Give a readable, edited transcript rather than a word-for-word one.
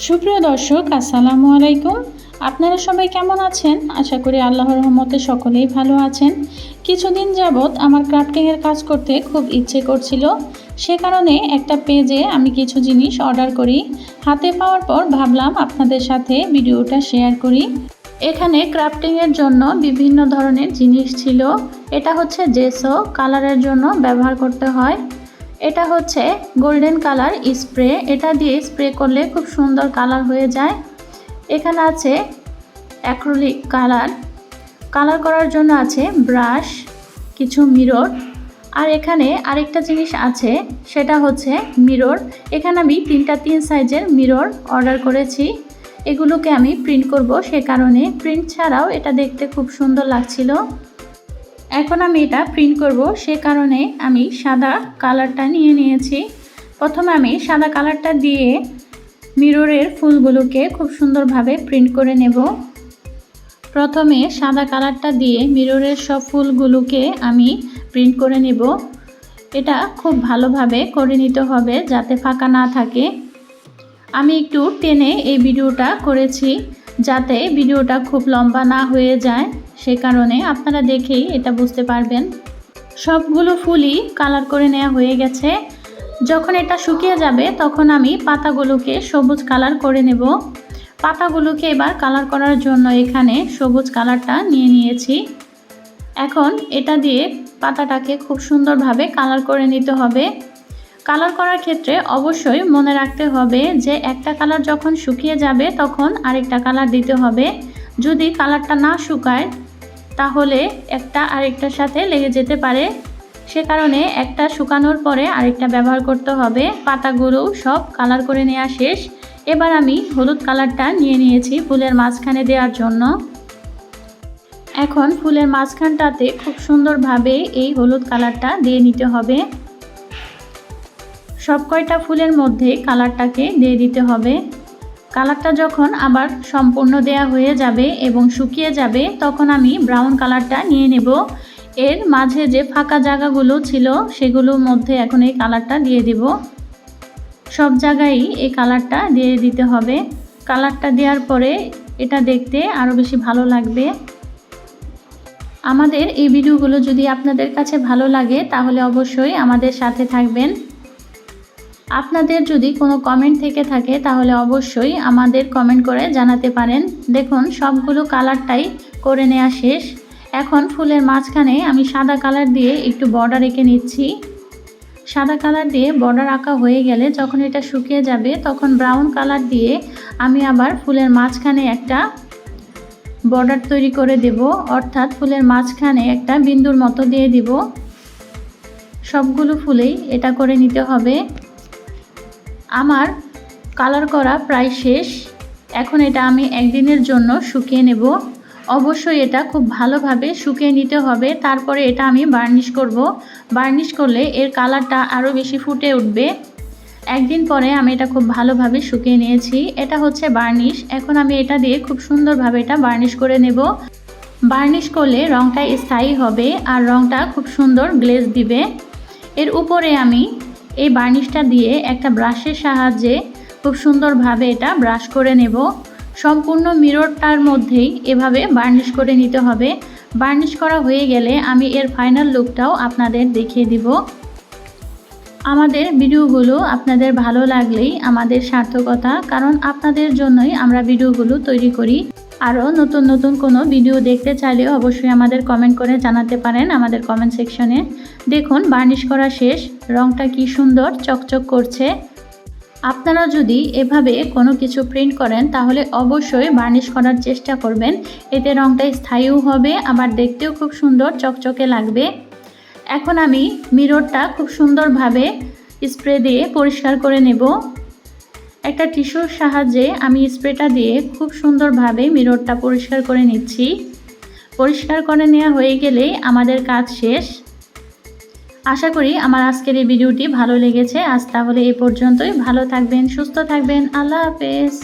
সুপ্রিয় দর্শক, আসসালামু আলাইকুম। আপনারা সবাই কেমন আছেন? আশা করি আল্লাহর রহমতে সকলেই ভালো আছেন। কিছুদিন যাবৎ আমার ক্রাফটিংয়ের কাজ করতে খুব ইচ্ছে করছিল, সে কারণে একটা পেজে আমি কিছু জিনিস অর্ডার করি। হাতে পাওয়ার পর ভাবলাম আপনাদের সাথে ভিডিওটা শেয়ার করি। এখানে ক্রাফটিংয়ের জন্য বিভিন্ন ধরনের জিনিস ছিল। এটা হচ্ছে জেসো কালারের জন্য ব্যবহার করতে হয়। এটা হচ্ছে গোল্ডেন কালার স্প্রে, এটা দিয়ে স্প্রে করলে খুব সুন্দর কালার হয়ে যায়। এখানে আছে অ্যাক্রিলিক কালার করার জন্য আছে ব্রাশ, কিছু মিরর, আর এখানে আরেকটা জিনিস আছে সেটা হচ্ছে মিরর। এখানে আমি তিন সাইজের মিরর অর্ডার করেছি। এগুলোকে আমি প্রিন্ট করব, সে কারণে প্রিন্ট ছাড়াও এটা দেখতে খুব সুন্দর লাগছিল। এখন আমি এটা প্রিন্ট করব, সে কারণে আমি সাদা কালারটা নিয়ে নিয়েছি। প্রথমে আমি সাদা কালারটা দিয়ে মিররের ফুলগুলোকে খুব সুন্দরভাবে প্রিন্ট করে নেব। প্রথমে সাদা কালারটা দিয়ে মিররের সব ফুলগুলোকে আমি প্রিন্ট করে নেব। এটা খুব ভালোভাবে করে নিতে হবে যাতে ফাঁকা না থাকে। আমি একটু টেনে এই ভিডিওটা করেছি যাতে ভিডিওটা খুব লম্বা না হয়ে যায়, সে কারণে আপনারা দেখেই এটা বুঝতে পারবেন। সবগুলো ফুলই কালার করে নেওয়া হয়ে গেছে। যখন এটা শুকিয়ে যাবে তখন আমি পাতাগুলোকে সবুজ কালার করে নেব। পাতাগুলোকে এবার কালার করার জন্য এখানে সবুজ কালারটা নিয়ে নিয়েছি। এখন এটা দিয়ে পাতাটাকে খুব সুন্দরভাবে কালার করে নিতে হবে। কালার করার ক্ষেত্রে অবশ্যই মনে রাখতে হবে যে একটা কালার যখন শুকিয়ে যাবে তখন আরেকটা কালার দিতে হবে। যদি কালারটা না শুকায় তাহলে একটা আরেকটার সাথে লেগে যেতে পারে, সে কারণে একটা শুকানোর পরে আরেকটা ব্যবহার করতে হবে। পাতাগুলো সব কালার করে নেওয়া শেষ। এবার আমি হলুদ কালারটা নিয়ে নিয়েছি ফুলের মাঝখানে দেওয়ার জন্য। এখন ফুলের মাঝখানটাতে খুব সুন্দরভাবে এই হলুদ কালারটা দিয়ে নিতে হবে। সব কয়টা ফুলের মধ্যে কালারটাকে দিয়ে দিতে হবে। কালারটা যখন আবার সম্পূর্ণ দেয়া হয়ে যাবে এবং শুকিয়ে যাবে তখন আমি ব্রাউন কালারটা নিয়ে নেব। এর মাঝে যে ফাঁকা জায়গাগুলো ছিল সেগুলোর মধ্যে এখন এই কালারটা দিয়ে দিব। সব জায়গায় এই কালারটা দিয়ে দিতে হবে। কালারটা দেওয়ার পরে এটা দেখতে আরও বেশি ভালো লাগবে। আমাদের এই ভিডিওগুলো যদি আপনাদের কাছে ভালো লাগে তাহলে অবশ্যই আমাদের সাথে থাকবেন। আপনাদের যদি কোনো কমেন্ট থেকে থাকে তাহলে অবশ্যই আমাদের কমেন্ট করে জানাতে পারেন। দেখুন সবগুলো কালারটাই করে নেওয়া শেষ। এখন ফুলের মাঝখানে আমি সাদা কালার দিয়ে একটু বর্ডার এঁকে নিচ্ছি। সাদা কালার দিয়ে বর্ডার আঁকা হয়ে গেলে যখন এটা শুকিয়ে যাবে তখন ব্রাউন কালার দিয়ে আমি আবার ফুলের মাঝখানে একটা বর্ডার তৈরি করে দেব, অর্থাৎ ফুলের মাঝখানে একটা বিন্দুর মতো দিয়ে দিব। সবগুলো ফুলেই এটা করে নিতে হবে। আমার কালার করা প্রায় শেষ। এখন এটা আমি একদিনের জন্য শুকিয়ে নেব। অবশ্যই এটা খুব ভালোভাবে শুকিয়ে নিতে হবে, তারপরে এটা আমি বার্নিশ করব। বার্নিশ করলে এর কালারটা আরও বেশি ফুটে উঠবে। একদিন পরে আমি এটা খুব ভালোভাবে শুকিয়ে নিয়েছি। এটা হচ্ছে বার্নিশ। এখন আমি এটা দিয়ে খুব সুন্দরভাবে এটা বার্নিশ করে নেব। বার্নিশ করলে রঙটা স্থায়ী হবে আর রঙটা খুব সুন্দর গ্লেজ দিবে। এর উপরে আমি এই বার্নিশটা দিয়ে একটা ব্রাশের সাহায্যে খুব সুন্দরভাবে এটা ব্রাশ করে নেব। সম্পূর্ণ মিররটার মধ্যেই এভাবে বার্নিশ করে নিতে হবে। বার্নিশ করা হয়ে গেলে আমি এর ফাইনাল লুকটাও আপনাদের দেখিয়ে দিব। আমাদের ভিডিওগুলো আপনাদের ভালো লাগলেই আমাদের সার্থকতা, কারণ আপনাদের জন্যই আমরা ভিডিওগুলো তৈরি করি। আরও নতুন নতুন কোনো ভিডিও দেখতে চাইলেও অবশ্যই আমাদের কমেন্ট করে জানাতে পারেন আমাদের কমেন্ট সেকশনে। দেখুন বার্নিশ করা শেষ, রঙটা কি সুন্দর চকচক করছে। আপনারা যদি এভাবে কোনো কিছু প্রিন্ট করেন তাহলে অবশ্যই বার্নিশ করার চেষ্টা করবেন। এতে রঙটা স্থায়ীও হবে, আবার দেখতেও খুব সুন্দর চকচকে লাগবে। এখন আমি মিররটা খুব সুন্দরভাবে স্প্রে দিয়ে পরিষ্কার করে নেব। একটা টিস্যুর সাহায্যে আমি স্প্রেটা দিয়ে খুব সুন্দরভাবে মিররটা পরিষ্কার করে নিচ্ছি। পরিষ্কার করে নেওয়া হয়ে গেলে আমাদের কাজ শেষ। আশা করি আমার আজকের এই ভিডিওটি ভালো লেগেছে। আজ তাহলে এই পর্যন্তই। ভালো থাকবেন, সুস্থ থাকবেন। আল্লাহ হাফেজ।